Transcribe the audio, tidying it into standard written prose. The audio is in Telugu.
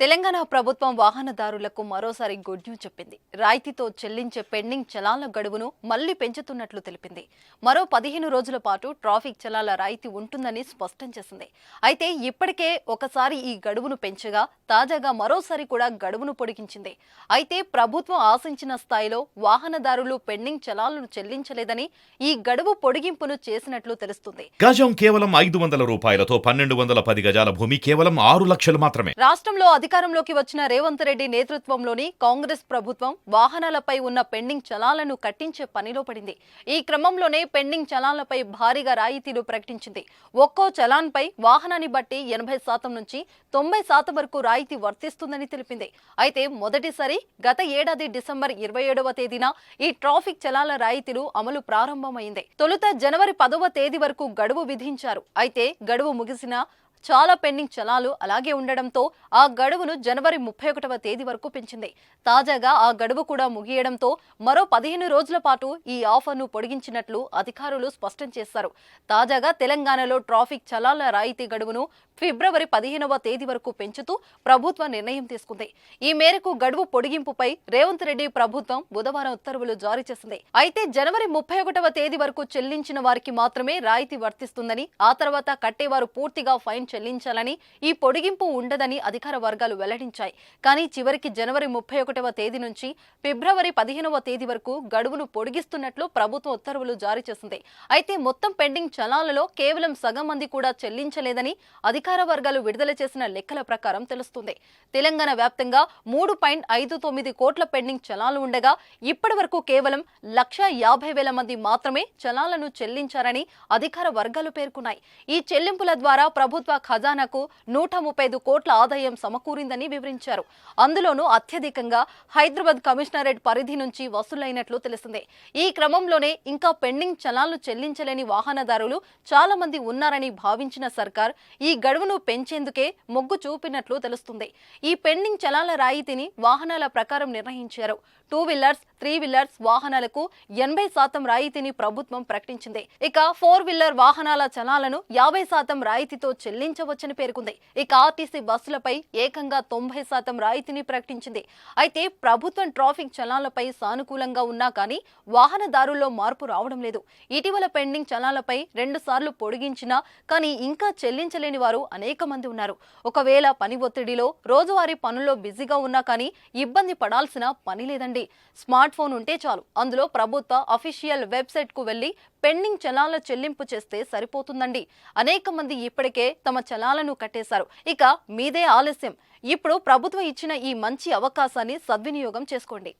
తెలంగాణ ప్రభుత్వం వాహనదారులకు మరోసారి గుడ్ న్యూస్ చెప్పింది. రాయితీతో చెల్లించే పెండింగ్ చలాన్ల గడువును మళ్లీ పెంచుతున్నట్లు తెలిపింది. మరో 15 రోజుల పాటు ట్రాఫిక్ చలాన్ల రాయితీ ఉంటుందని స్పష్టం చేసింది. అయితే ఇప్పటికే ఒకసారి ఈ గడువును పెంచగా తాజాగా మరోసారి కూడా గడువును పొడిగించింది. అయితే ప్రభుత్వం ఆశించిన స్థాయిలో వాహనదారులు పెండింగ్ చలాన్లను చెల్లించలేదని ఈ గడువు పొడిగింపును చేసినట్లు తెలుస్తుంది. గజం కేవలం 500 రూపాయలతో 1210 గజాల భూమి కేవలం 6 లక్షలు మాత్రమే. రాష్ట్రంలో అధికారంలోకి వచ్చిన రేవంత్ రెడ్డి నేతృత్వంలోని కాంగ్రెస్ ప్రభుత్వం వాహనాలపై ఉన్న పెండింగ్ చలాన్లను కట్టించే పనిలో పడింది. ఈ క్రమంలోనే పెండింగ్ చలాన్లపై భారీగా రాయితీలు ప్రకటించింది. ఒక్కో చలాన్పై వాహనాన్ని బట్టి 80% నుంచి 90% వరకు రాయితీ వర్తిస్తుందని తెలిపింది. అయితే మొదటిసారి గత ఏడాది డిసెంబర్ 27వ తేదీన ఈ ట్రాఫిక్ చలాన్ల రాయితీలు అమలు ప్రారంభమైంది. తొలుత జనవరి 10వ తేదీ వరకు గడువు విధించారు. అయితే గడువు ముగిసిన చాలా పెండింగ్ చలాన్లు అలాగే ఉండడంతో ఆ గడువును జనవరి 31వ తేదీ వరకు పెంచింది. తాజాగా ఆ గడువు కూడా ముగియడంతో మరో 15 రోజుల పాటు ఈ ఆఫర్ను పొడిగించినట్లు అధికారులు స్పష్టం చేశారు. తాజాగా తెలంగాణలో ట్రాఫిక్ చలాన్ల రాయితీ గడువును ఫిబ్రవరి 15వ తేదీ వరకు పెంచుతూ ప్రభుత్వం నిర్ణయం తీసుకుంది. ఈ మేరకు గడువు పొడిగింపుపై రేవంత్ రెడ్డి ప్రభుత్వం బుధవారం ఉత్తర్వులు జారీ చేసింది. అయితే జనవరి 31వ తేదీ వరకు చెల్లించిన వారికి మాత్రమే రాయితీ వర్తిస్తుందని, ఆ తర్వాత కట్టేవారు పూర్తిగా ఫైన్ చెల్లించాలని ఈ పొడిగింపు ఉండదని అధికార వర్గాలు వెల్లడించాయి. కానీ చివరికి జనవరి 31వ తేదీ నుంచి ఫిబ్రవరి 15వ తేదీ వరకు గడువును పొడిగిస్తున్నట్లు ప్రభుత్వం ఉత్తర్వులు జారీ చేసింది. అయితే మొత్తం పెండింగ్ చలాన్లలో కేవలం సగం మంది కూడా చెల్లించలేదని అధికార వర్గాలు విడుదల చేసిన లెక్కల ప్రకారం తెలుస్తుంది. తెలంగాణ వ్యాప్తంగా 3.59 కోట్ల పెండింగ్ చలాన్లు ఉండగా ఇప్పటి వరకు కేవలం 1,50,000 మంది మాత్రమే చలాన్లను చెల్లించారని అధికార వర్గాలు పేర్కొన్నాయి. ఈ చెల్లింపుల ద్వారా ప్రభుత్వ ఖజానాకు 135 కోట్ల ఆదాయం సమకూరిందని వివరించారు. అందులోనూ అత్యధికంగా హైదరాబాద్ కమిషనరేట్ పరిధి నుంచి వసూలైనట్లు తెలిసింది. ఈ క్రమంలోనే ఇంకా పెండింగ్ చలాన్లు చెల్లించలేని వాహనదారులు చాలా మంది ఉన్నారని భావించిన సర్కార్ ఈ గడువును పెంచేందుకే మొగ్గు చూపినట్లు తెలుస్తుంది. ఈ పెండింగ్ చలాన్ల రాయితీని వాహనాల ప్రకారం నిర్ణయించారు. 2 వీలర్స్, 3 వీలర్స్ వాహనాలకు 80% రాయితీని ప్రభుత్వం ప్రకటించింది. ఇక 4 వీలర్ వాహనాల చలాన్లను 50% రాయితీతో చెల్లించవచ్చని పేర్కొంది. ఇక ఆర్టీసీ బస్సులపై ఏకంగా 90% రాయితీని ప్రకటించింది. అయితే ప్రభుత్వం ట్రాఫిక్ చలాన్లపై సానుకూలంగా ఉన్నా కానీ వాహనదారుల్లో మార్పు రావడం లేదు. ఇటీవల పెండింగ్ చలాన్లపై 2 సార్లు పొడిగించినా కానీ ఇంకా చెల్లించలేని వారు అనేక మంది ఉన్నారు. ఒకవేళ పని ఒత్తిడిలో రోజువారీ పనుల్లో బిజీగా ఉన్నా కానీ ఇబ్బంది పడాల్సిన పని లేదండి. స్మార్ట్ ఫోన్ ఉంటే చాలు, అందులో ప్రభుత్వ అఫీషియల్ వెబ్సైట్ కు వెళ్లి పెండింగ్ చలాన్ల చెల్లింపు చేస్తే సరిపోతుందండి. అనేక మంది ఇప్పటికే తమ చలాన్లను కట్టేశారు. ఇక మీదే ఆలస్యం. ఇప్పుడు ప్రభుత్వం ఇచ్చిన ఈ మంచి అవకాశాన్ని సద్వినియోగం చేసుకోండి.